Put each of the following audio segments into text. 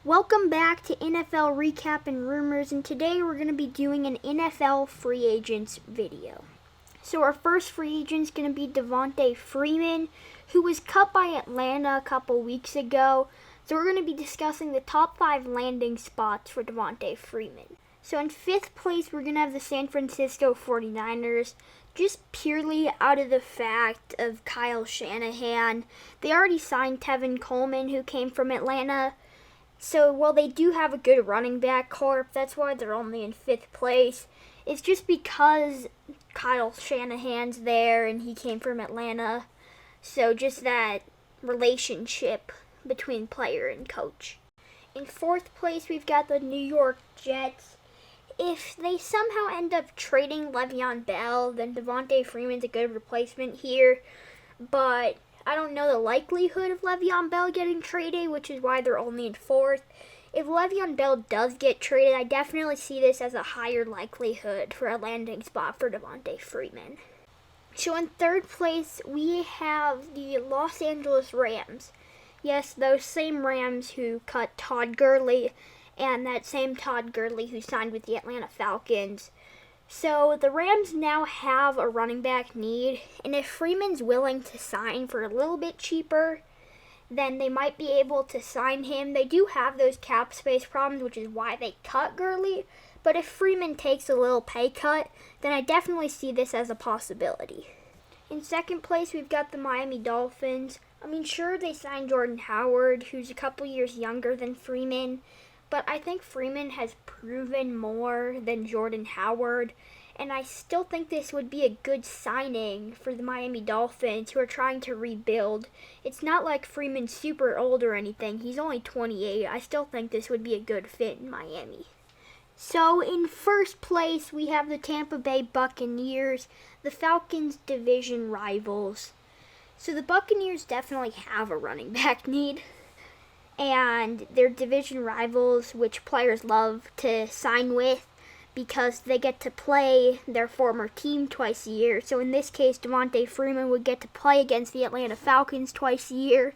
Welcome back to NFL Recap and Rumors, and today we're going to be doing an NFL free agents video. So our first free agent is going to be Devonta Freeman, who was cut by Atlanta a couple weeks ago. So we're going to be discussing the top 5 landing spots for Devonta Freeman. So in 5th place, we're going to have the San Francisco 49ers, just purely out of the fact of Kyle Shanahan. They already signed Tevin Coleman, who came from Atlanta. So while they do have a good running back corps, that's why they're only in 5th place. It's just because Kyle Shanahan's there and he came from Atlanta. So just that relationship between player and coach. In 4th place, we've got the New York Jets. If they somehow end up trading Le'Veon Bell, then Devonta Freeman's a good replacement here. But I don't know the likelihood of Le'Veon Bell getting traded, which is why they're only in 4th. If Le'Veon Bell does get traded, I definitely see this as a higher likelihood for a landing spot for Devonta Freeman. So in 3rd place, we have the Los Angeles Rams. Yes, those same Rams who cut Todd Gurley, and that same Todd Gurley who signed with the Atlanta Falcons. So the Rams now have a running back need, and if Freeman's willing to sign for a little bit cheaper, then they might be able to sign him. They do have those cap space problems, which is why they cut Gurley, but if Freeman takes a little pay cut, then I definitely see this as a possibility. In 2nd place, we've got the Miami Dolphins. Sure, they signed Jordan Howard, who's a couple years younger than Freeman, but I think Freeman has proven more than Jordan Howard, and I still think this would be a good signing for the Miami Dolphins, who are trying to rebuild. It's not like Freeman's super old or anything. He's only 28. I still think this would be a good fit in Miami. So in 1st place, we have the Tampa Bay Buccaneers, the Falcons' division rivals. So the Buccaneers definitely have a running back need, and they're division rivals, which players love to sign with because they get to play their former team twice a year. So in this case, Devonta Freeman would get to play against the Atlanta Falcons twice a year.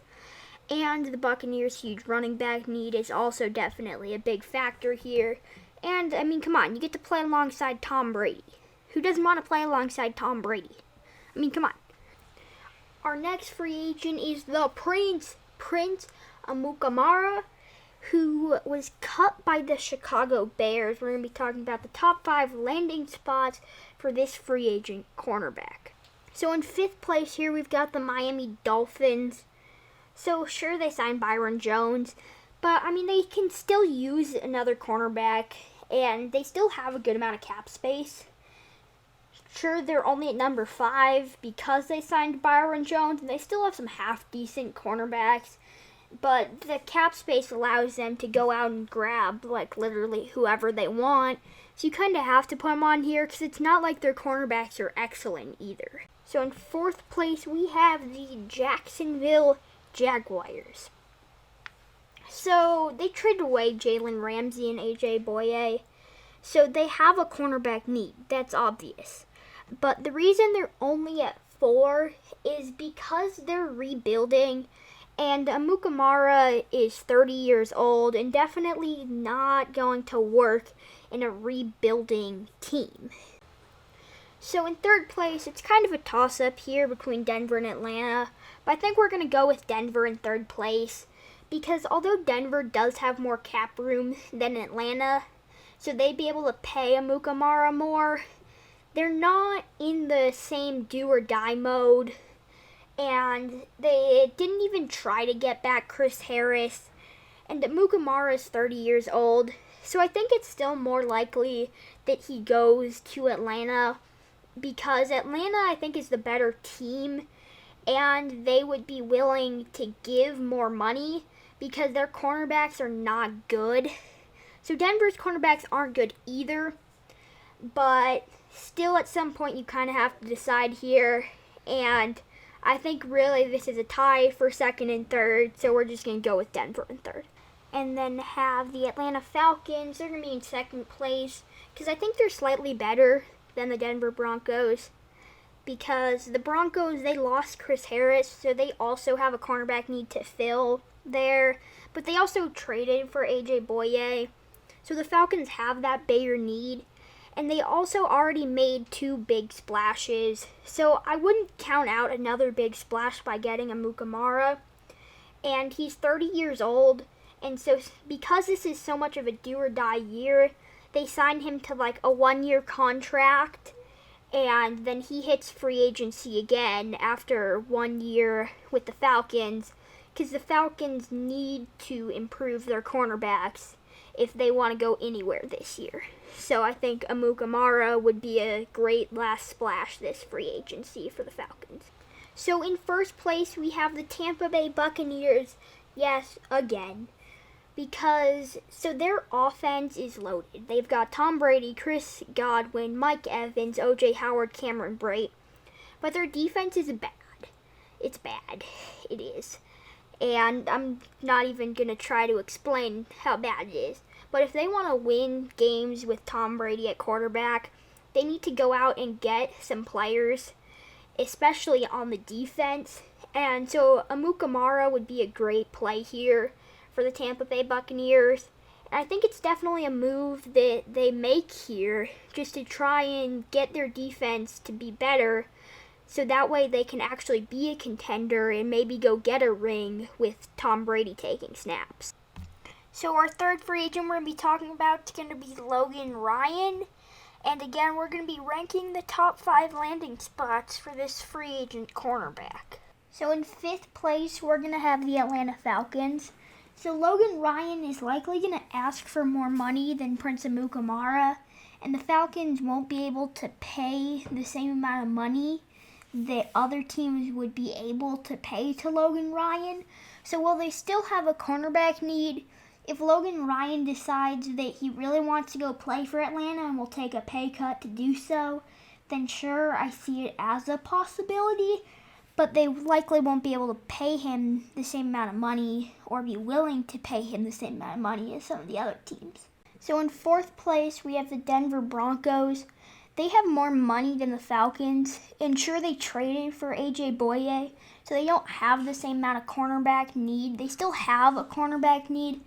And the Buccaneers' huge running back need is also definitely a big factor here. And, come on, you get to play alongside Tom Brady. Who doesn't want to play alongside Tom Brady? Come on. Our next free agent is the Prince Amukamara, who was cut by the Chicago Bears. We're going to be talking about the top 5 landing spots for this free agent cornerback. So in 5th place here, we've got the Miami Dolphins. So sure, they signed Byron Jones, but they can still use another cornerback, and they still have a good amount of cap space. Sure, they're only at number 5 because they signed Byron Jones, and they still have some half-decent cornerbacks. But the cap space allows them to go out and grab, literally whoever they want. So you kind of have to put them on here because it's not like their cornerbacks are excellent either. So in 4th place, we have the Jacksonville Jaguars. So they traded away Jalen Ramsey and A.J. Boye. So they have a cornerback need. That's obvious. But the reason they're only at 4 is because they're rebuilding. And Amukamara is 30 years old and definitely not going to work in a rebuilding team. So in 3rd place, it's kind of a toss-up here between Denver and Atlanta. But I think we're going to go with Denver in 3rd place, because although Denver does have more cap room than Atlanta, so they'd be able to pay Amukamara more, they're not in the same do-or-die mode. And they didn't even try to get back Chris Harris. And Amukamara is 30 years old. So I think it's still more likely that he goes to Atlanta, because Atlanta, I think, is the better team. And they would be willing to give more money because their cornerbacks are not good. So Denver's cornerbacks aren't good either. But still, at some point, you kind of have to decide here. And I think really this is a tie for 2nd and 3rd, so we're just going to go with Denver in 3rd. And then have the Atlanta Falcons. They're going to be in 2nd place because I think they're slightly better than the Denver Broncos, because the Broncos, they lost Chris Harris, so they also have a cornerback need to fill there. but they also traded for AJ Boye. So the Falcons have that bigger need. And they also already made 2 big splashes. So I wouldn't count out another big splash by getting Amukamara. And he's 30 years old. And so because this is so much of a do or die year, they signed him to like a 1-year contract. And then he hits free agency again after 1 year with the Falcons. Because the Falcons need to improve their cornerbacks if they want to go anywhere this year. So I think Amukamara would be a great last splash this free agency for the Falcons. So in first place, we have the Tampa Bay Buccaneers. Yes, again. Because, so their offense is loaded. They've got Tom Brady, Chris Godwin, Mike Evans, O.J. Howard, Cameron Brate. But their defense is bad. It's bad. It is. And I'm not even going to try to explain how bad it is. But if they want to win games with Tom Brady at quarterback, they need to go out and get some players, especially on the defense. And so Amukamara would be a great play here for the Tampa Bay Buccaneers. And I think it's definitely a move that they make here just to try and get their defense to be better, so that way they can actually be a contender and maybe go get a ring with Tom Brady taking snaps. So our third free agent we're going to be talking about is going to be Logan Ryan. And again, we're going to be ranking the top 5 landing spots for this free agent cornerback. So in 5th place, we're going to have the Atlanta Falcons. So Logan Ryan is likely going to ask for more money than Prince Amukamara. And the Falcons won't be able to pay the same amount of money that other teams would be able to pay to Logan Ryan. So while they still have a cornerback need, if Logan Ryan decides that he really wants to go play for Atlanta and will take a pay cut to do so, then sure, I see it as a possibility, but they likely won't be able to pay him the same amount of money or be willing to pay him the same amount of money as some of the other teams. So in 4th place, we have the Denver Broncos. They have more money than the Falcons, and sure, they traded for AJ Boye, so they don't have the same amount of cornerback need. They still have a cornerback need,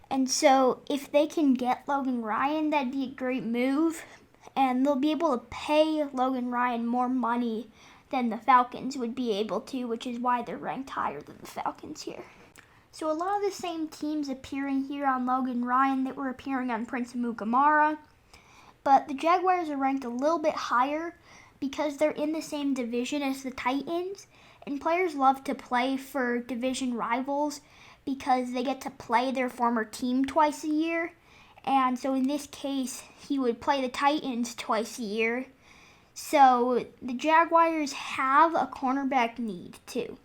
and so if they can get Logan Ryan, that'd be a great move, and they'll be able to pay Logan Ryan more money than the Falcons would be able to, which is why they're ranked higher than the Falcons here. So a lot of the same teams appearing here on Logan Ryan that were appearing on Prince Amukamara. But the Jaguars are ranked a little bit higher because they're in the same division as the Titans. And players love to play for division rivals because they get to play their former team twice a year. And so in this case, he would play the Titans twice a year. So the Jaguars have a cornerback need too.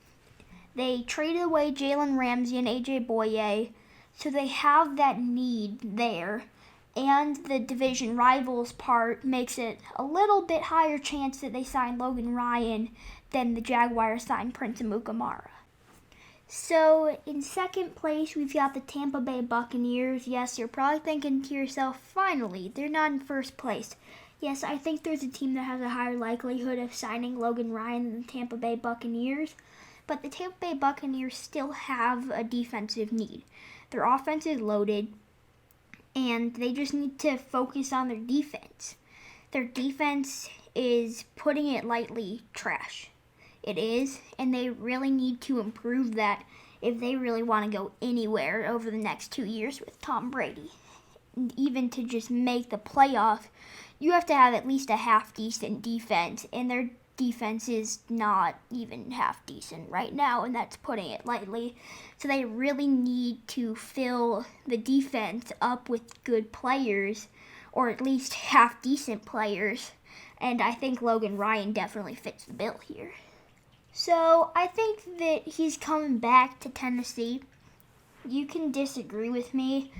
They traded away Jalen Ramsey and AJ Boye, so they have that need there. And the division rivals part makes it a little bit higher chance that they sign Logan Ryan than the Jaguars sign Prince Amukamara. So in 2nd place, we've got the Tampa Bay Buccaneers. Yes, you're probably thinking to yourself, finally, they're not in 1st place. Yes, I think there's a team that has a higher likelihood of signing Logan Ryan than the Tampa Bay Buccaneers. But the Tampa Bay Buccaneers still have a defensive need. Their offense is loaded, and they just need to focus on their defense. Their defense is, putting it lightly, trash. It is, and they really need to improve that if they really want to go anywhere over the next 2 years with Tom Brady. And even to just make the playoff, you have to have at least a half-decent defense, and their defense is not even half-decent right now, and that's putting it lightly. So they really need to fill the defense up with good players, or at least half-decent players, and I think Logan Ryan definitely fits the bill here. So I think that he's coming back to Tennessee. You can disagree with me,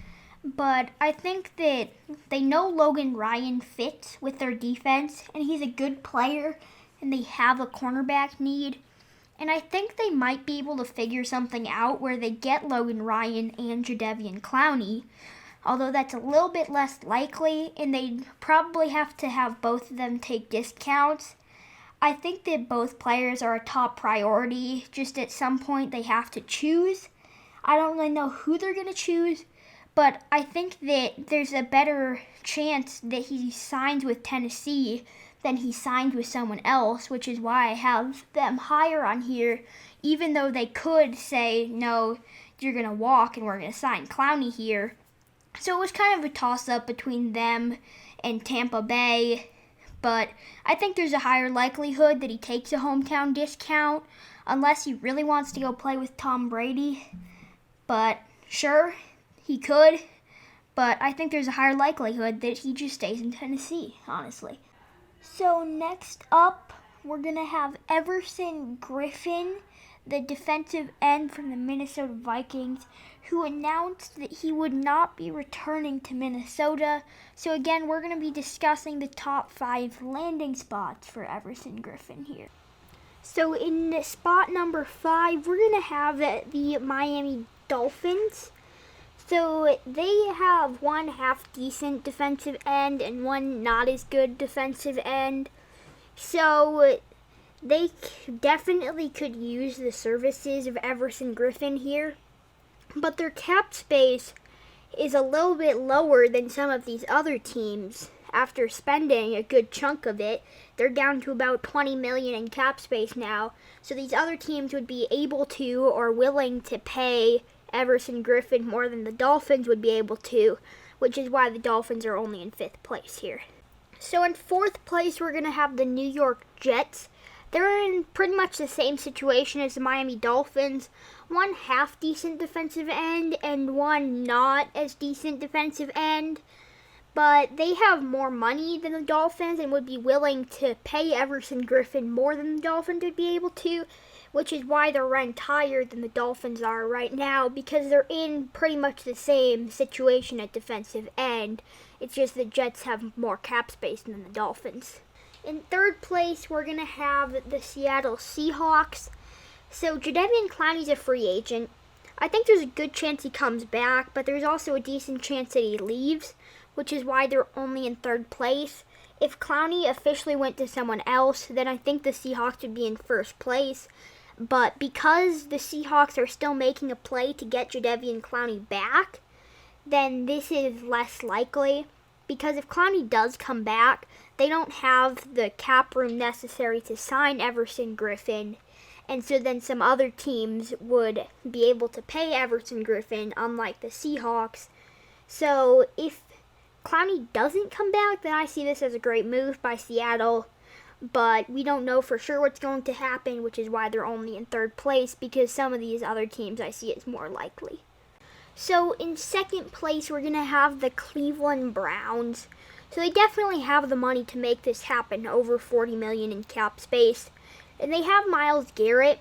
but I think that they know Logan Ryan fits with their defense, and he's a good player, and they have a cornerback need. And I think they might be able to figure something out where they get Logan Ryan and Jadeveon Clowney, although that's a little bit less likely, and they'd probably have to have both of them take discounts. I think that both players are a top priority. Just at some point they have to choose. I don't really know who they're going to choose, but I think that there's a better chance that he signs with Tennessee than he signs with someone else, which is why I have them higher on here, even though they could say, no, you're going to walk and we're going to sign Clowney here. So it was kind of a toss-up between them and Tampa Bay, but I think there's a higher likelihood that he takes a hometown discount unless he really wants to go play with Tom Brady. But sure, he could, but I think there's a higher likelihood that he just stays in Tennessee, honestly. So next up, we're going to have Everson Griffen, the defensive end from the Minnesota Vikings, who announced that he would not be returning to Minnesota. So again, we're going to be discussing the top 5 landing spots for Everson Griffen here. So in spot number 5, we're going to have the Miami Dolphins. So they have one half decent defensive end and one not as good defensive end. So they definitely could use the services of Everson Griffen here. But their cap space is a little bit lower than some of these other teams. After spending a good chunk of it, they're down to about $20 million in cap space now. So these other teams would be able to or willing to pay Everson Griffen more than the Dolphins would be able to, which is why the Dolphins are only in 5th place here. So in 4th place, we're going to have the New York Jets. They're in pretty much the same situation as the Miami Dolphins. One half decent defensive end and one not as decent defensive end. But they have more money than the Dolphins and would be willing to pay Everson Griffen more than the Dolphins would be able to, which is why they're ranked higher than the Dolphins are right now, because they're in pretty much the same situation at defensive end. It's just the Jets have more cap space than the Dolphins. In 3rd place, we're going to have the Seattle Seahawks. So Jadeveon Clowney's a free agent. I think there's a good chance he comes back, but there's also a decent chance that he leaves, which is why they're only in 3rd place. If Clowney officially went to someone else, then I think the Seahawks would be in 1st place. But because the Seahawks are still making a play to get Jadeveon Clowney back, then this is less likely. Because if Clowney does come back, they don't have the cap room necessary to sign Everson Griffen. And so then some other teams would be able to pay Everson Griffen, unlike the Seahawks. So if Clowney doesn't come back, then I see this as a great move by Seattle. But we don't know for sure what's going to happen, which is why they're only in 3rd place, because some of these other teams I see as more likely. So in 2nd place, we're going to have the Cleveland Browns. So they definitely have the money to make this happen, over $40 million in cap space. And they have Myles Garrett,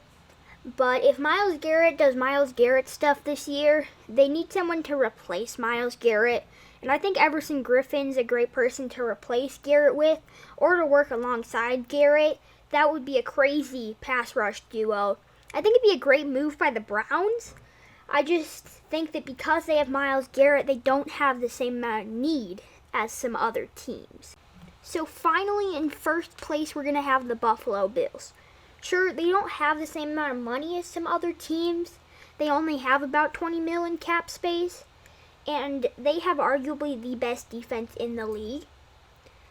but if Myles Garrett does Myles Garrett stuff this year, they need someone to replace Myles Garrett. And I think Everson Griffen's a great person to replace Garrett with, or to work alongside Garrett. That would be a crazy pass rush duo. I think it'd be a great move by the Browns. I just think that because they have Myles Garrett, they don't have the same amount of need as some other teams. So finally, in 1st place, we're going to have the Buffalo Bills. Sure, they don't have the same amount of money as some other teams. They only have about $20 million in cap space. And they have arguably the best defense in the league.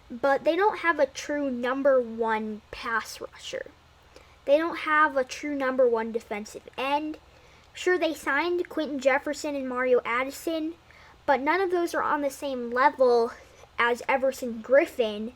But they don't have a true number 1 pass rusher. They don't have a true number 1 defensive end. Sure, they signed Quentin Jefferson and Mario Addison, but none of those are on the same level as Everson Griffen.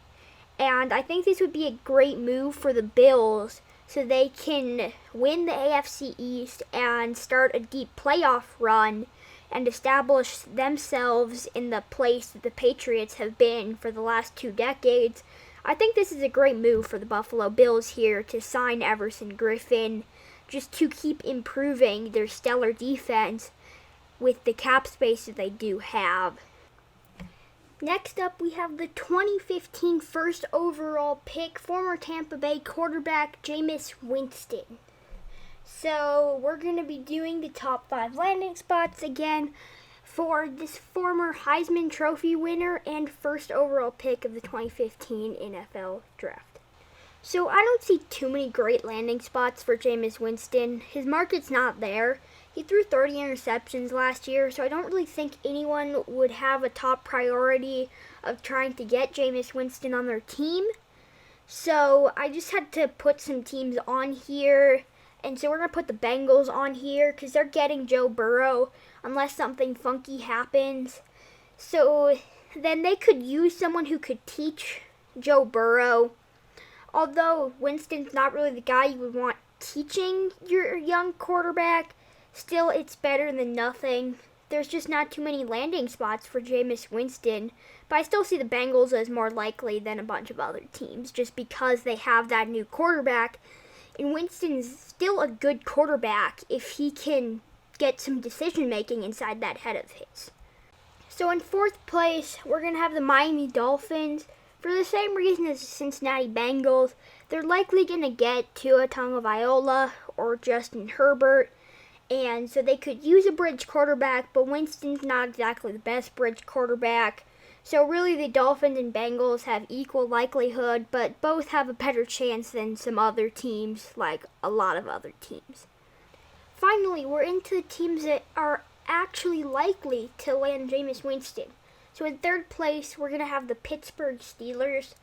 And I think this would be a great move for the Bills so they can win the AFC East and start a deep playoff run and establish themselves in the place that the Patriots have been for the last 2 decades. I think this is a great move for the Buffalo Bills here to sign Everson Griffen, just to keep improving their stellar defense with the cap space that they do have. Next up, we have the 2015 first overall pick, former Tampa Bay quarterback Jameis Winston. So we're going to be doing the top 5 landing spots again for this former Heisman Trophy winner and first overall pick of the 2015 NFL Draft. So I don't see too many great landing spots for Jameis Winston. His market's not there. He threw 30 interceptions last year, so I don't really think anyone would have a top priority of trying to get Jameis Winston on their team. So I just had to put some teams on here. And so we're going to put the Bengals on here because they're getting Joe Burrow unless something funky happens. So then they could use someone who could teach Joe Burrow. Although Winston's not really the guy you would want teaching your young quarterback, still it's better than nothing. There's just not too many landing spots for Jameis Winston, but I still see the Bengals as more likely than a bunch of other teams just because they have that new quarterback. And Winston's still a good quarterback if he can get some decision making inside that head of his. So in fourth place, we're going to have the Miami Dolphins. For the same reason as the Cincinnati Bengals, they're likely going to get Tua Tagovailoa or Justin Herbert, and so they could use a bridge quarterback, but Winston's not exactly the best bridge quarterback. So really the Dolphins and Bengals have equal likelihood, but both have a better chance than some other teams, like a lot of other teams. Finally, we're into the teams that are actually likely to land Jameis Winston. So in third place, we're going to have the Pittsburgh Steelers.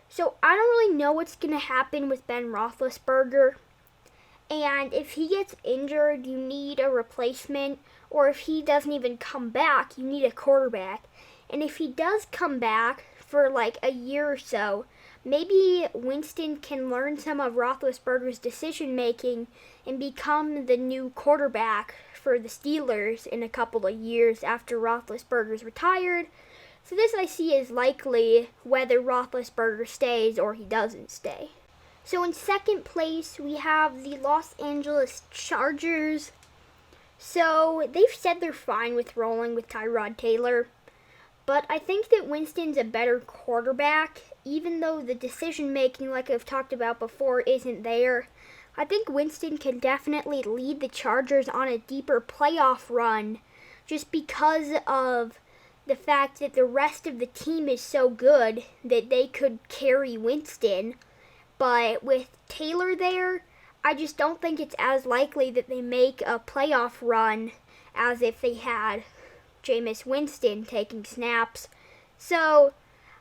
So I don't really know what's going to happen with Ben Roethlisberger. And if he gets injured, you need a replacement. Or if he doesn't even come back, you need a quarterback. And if he does come back for like a year or so, maybe Winston can learn some of Roethlisberger's decision making and become the new quarterback for the Steelers in a couple of years after Roethlisberger's retired. So this I see is likely whether Roethlisberger stays or he doesn't stay. So in second place, we have the Los Angeles Chargers. So they've said they're fine with rolling with Tyrod Taylor. But I think that Winston's a better quarterback, even though the decision making, like I've talked about before, isn't there. I think Winston can definitely lead the Chargers on a deeper playoff run just because of the fact that the rest of the team is so good that they could carry Winston. But with Taylor there, I just don't think it's as likely that they make a playoff run as if they had Jameis Winston taking snaps. So,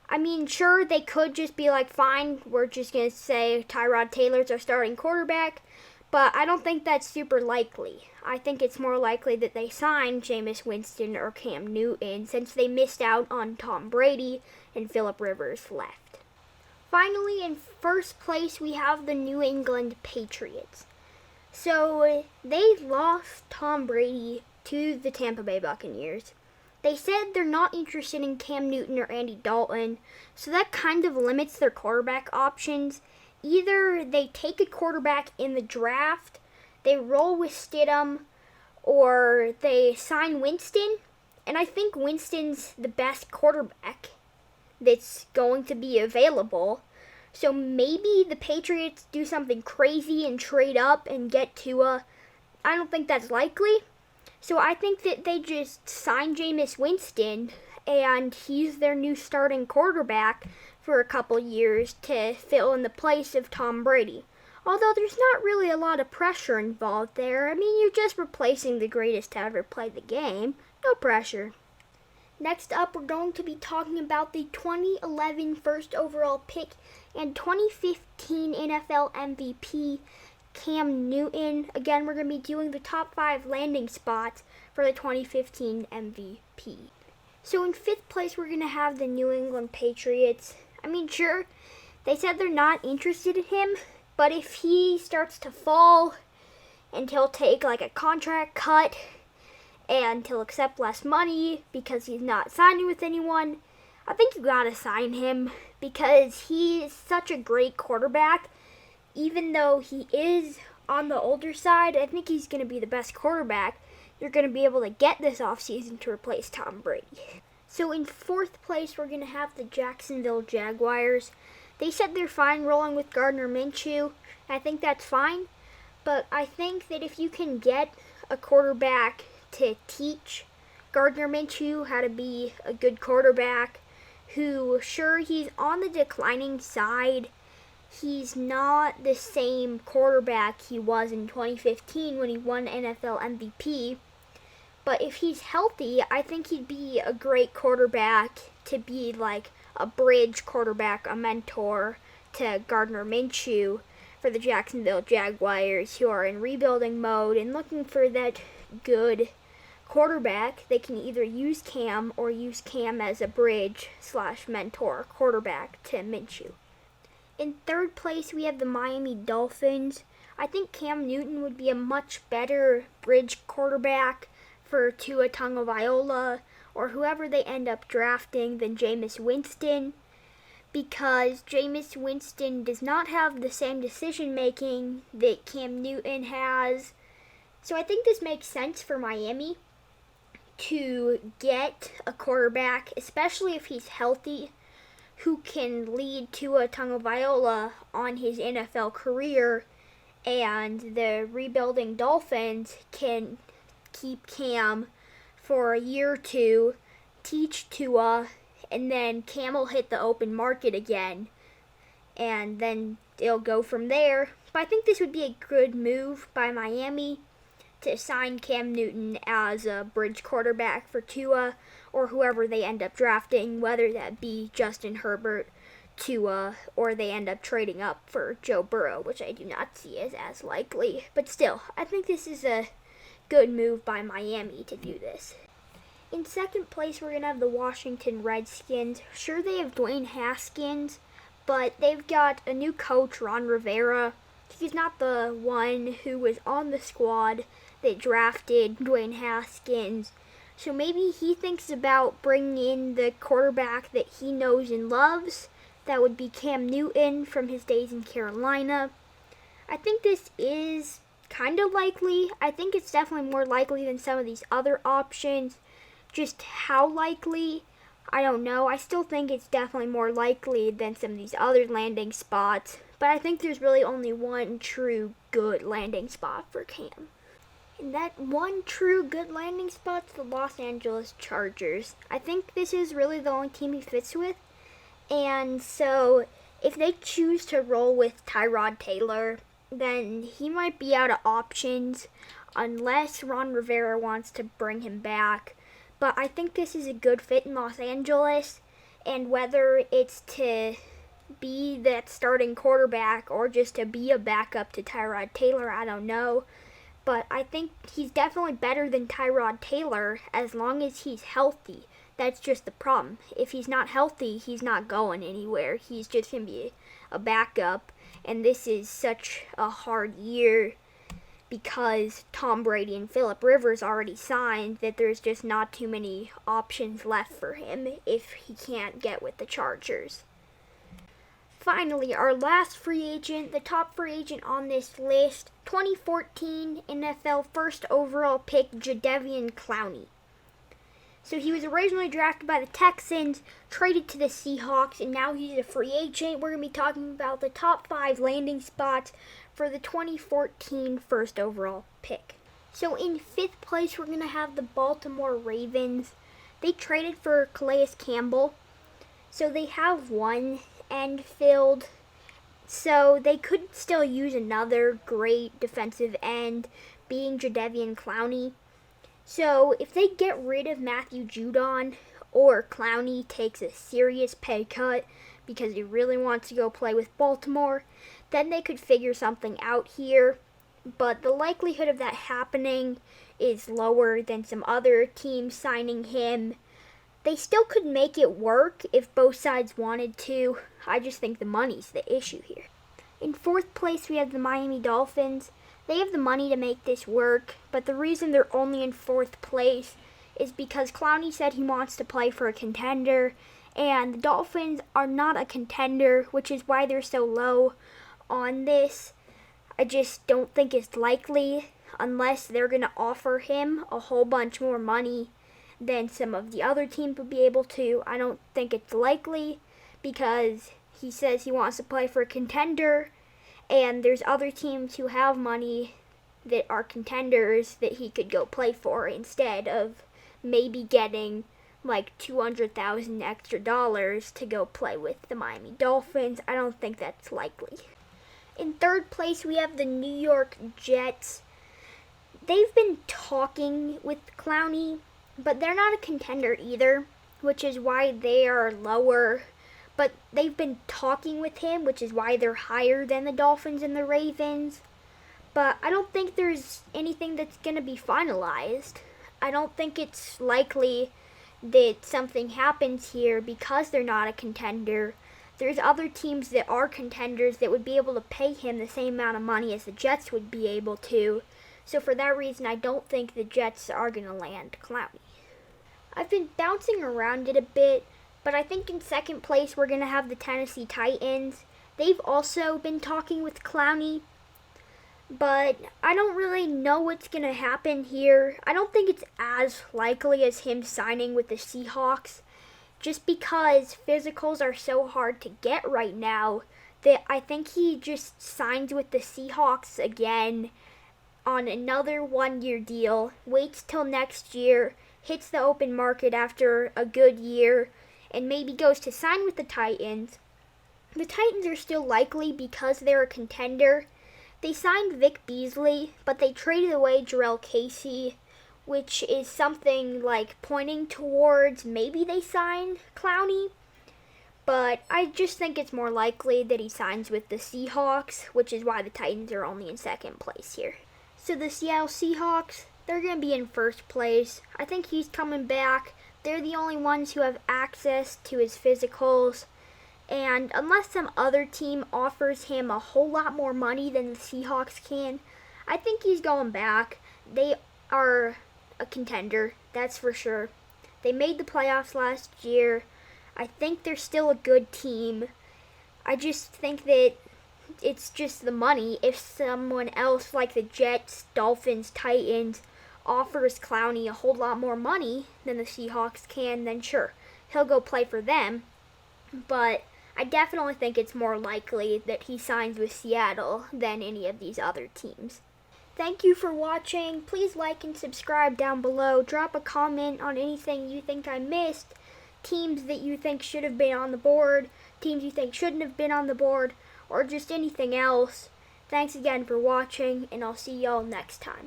I mean, sure, they could just be like, fine, we're just going to say Tyrod Taylor's our starting quarterback, but I don't think that's super likely. I think it's more likely that they sign Jameis Winston or Cam Newton since they missed out on Tom Brady and Phillip Rivers left. Finally, in first place, we have the New England Patriots. So, they lost Tom Brady to the Tampa Bay Buccaneers. They said they're not interested in Cam Newton or Andy Dalton, so that kind of limits their quarterback options. Either they take a quarterback in the draft, they roll with Stidham, or they sign Winston, and I think Winston's the best quarterback that's going to be available. So maybe the Patriots do something crazy and trade up and get Tua. I don't think that's likely. So I think that they just sign Jameis Winston and he's their new starting quarterback for a couple years to fill in the place of Tom Brady. Although there's not really a lot of pressure involved there. I mean, you're just replacing the greatest to ever play the game. No pressure. Next up, we're going to be talking about the 2011 first overall pick and 2015 NFL MVP, Cam Newton. Again, we're going to be doing the top 5 landing spots for the 2015 MVP. So in 5th place, we're going to have the New England Patriots. I mean, sure, they said they're not interested in him, but if he starts to fall and he'll take like a contract cut and he'll accept less money because he's not signing with anyone, I think you gotta sign him because he is such a great quarterback. Even though he is on the older side, I think he's going to be the best quarterback you're going to be able to get this offseason to replace Tom Brady. So in 4th place, we're going to have the Jacksonville Jaguars. They said they're fine rolling with Gardner Minshew. I think that's fine, but I think that if you can get a quarterback to teach Gardner Minshew how to be a good quarterback, who, sure, he's on the declining side, he's not the same quarterback he was in 2015 when he won NFL MVP. But if he's healthy, I think he'd be a great quarterback to be like a bridge quarterback, a mentor to Gardner Minshew for the Jacksonville Jaguars, who are in rebuilding mode and looking for that good quarterback. They can either use Cam or use Cam as a bridge / mentor quarterback to Minshew. In third place, we have the Miami Dolphins. I think Cam Newton would be a much better bridge quarterback for Tua Tagovailoa or whoever they end up drafting than Jameis Winston, because Jameis Winston does not have the same decision making that Cam Newton has. So I think this makes sense for Miami to get a quarterback, especially if he's healthy, who can lead Tua Tagovailoa on his NFL career, and the rebuilding Dolphins can keep Cam for a year or two, teach Tua, and then Cam will hit the open market again, and then it'll go from there. But I think this would be a good move by Miami to sign Cam Newton as a bridge quarterback for Tua or whoever they end up drafting, whether that be Justin Herbert, Tua, or they end up trading up for Joe Burrow, which I do not see as likely. But still, I think this is a good move by Miami to do this. In second place, we're going to have the Washington Redskins. Sure, they have Dwayne Haskins, but they've got a new coach, Ron Rivera. He's not the one who was on the squad that drafted Dwayne Haskins. So maybe he thinks about bringing in the quarterback that he knows and loves. That would be Cam Newton from his days in Carolina. I think this is kind of likely. I think it's definitely more likely than some of these other options. Just how likely, I don't know. I still think it's definitely more likely than some of these other landing spots. But I think there's really only one true good landing spot for Cam. And that one true good landing spot's the Los Angeles Chargers. I think this is really the only team he fits with. And so if they choose to roll with Tyrod Taylor, then he might be out of options unless Ron Rivera wants to bring him back. But I think this is a good fit in Los Angeles, and whether it's to be that starting quarterback or just to be a backup to Tyrod Taylor, I don't know. But I think he's definitely better than Tyrod Taylor as long as he's healthy. That's just the problem. If he's not healthy, he's not going anywhere. He's just going to be a backup. And this is such a hard year because Tom Brady and Phillip Rivers already signed that there's just not too many options left for him if he can't get with the Chargers. Finally, our last free agent, the top free agent on this list, 2014 NFL first overall pick, Jadeveon Clowney. So he was originally drafted by the Texans, traded to the Seahawks, and now he's a free agent. We're going to be talking about the top 5 landing spots for the 2014 first overall pick. So in 5th place, we're going to have the Baltimore Ravens. They traded for Calais Campbell, so they have one end filled. So they could still use another great defensive end, being Jadeveon Clowney. So if they get rid of Matthew Judon, or Clowney takes a serious pay cut because he really wants to go play with Baltimore, then they could figure something out here. But the likelihood of that happening is lower than some other teams signing him. They still could make it work if both sides wanted to. I just think the money's the issue here. In 4th place, we have the Miami Dolphins. They have the money to make this work, but the reason they're only in 4th place is because Clowney said he wants to play for a contender, and the Dolphins are not a contender, which is why they're so low on this. I just don't think it's likely unless they're going to offer him a whole bunch more money than some of the other teams would be able to. I don't think it's likely because he says he wants to play for a contender, and there's other teams who have money that are contenders that he could go play for instead of maybe getting like $200,000 extra dollars to go play with the Miami Dolphins. I don't think that's likely. In third place, we have the New York Jets. They've been talking with Clowney, but they're not a contender either, which is why they are lower. But they've been talking with him, which is why they're higher than the Dolphins and the Ravens. But I don't think there's anything that's going to be finalized. I don't think it's likely that something happens here because they're not a contender. There's other teams that are contenders that would be able to pay him the same amount of money as the Jets would be able to. So for that reason, I don't think the Jets are going to land Clowney. I've been bouncing around it a bit, but I think in second place we're going to have the Tennessee Titans. They've also been talking with Clowney, but I don't really know what's going to happen here. I don't think it's as likely as him signing with the Seahawks, just because physicals are so hard to get right now that I think he just signs with the Seahawks again on another 1-year deal, waits till next year, hits the open market after a good year, and maybe goes to sign with the Titans. The Titans are still likely because they're a contender. They signed Vic Beasley, but they traded away Jarrell Casey, which is something like pointing towards maybe they sign Clowney. But I just think it's more likely that he signs with the Seahawks, which is why the Titans are only in second place here. So the Seattle Seahawks, they're going to be in first place. I think he's coming back. They're the only ones who have access to his physicals. And unless some other team offers him a whole lot more money than the Seahawks can, I think he's going back. They are a contender, that's for sure. They made the playoffs last year. I think they're still a good team. I just think that it's just the money. If someone else like the Jets, Dolphins, Titans offers Clowney a whole lot more money than the Seahawks can, then sure, he'll go play for them. But I definitely think it's more likely that he signs with Seattle than any of these other teams. Thank you for watching. Please like and subscribe down below. Drop a comment on anything you think I missed, teams that you think should have been on the board, teams you think shouldn't have been on the board, or just anything else. Thanks again for watching, and I'll see y'all next time.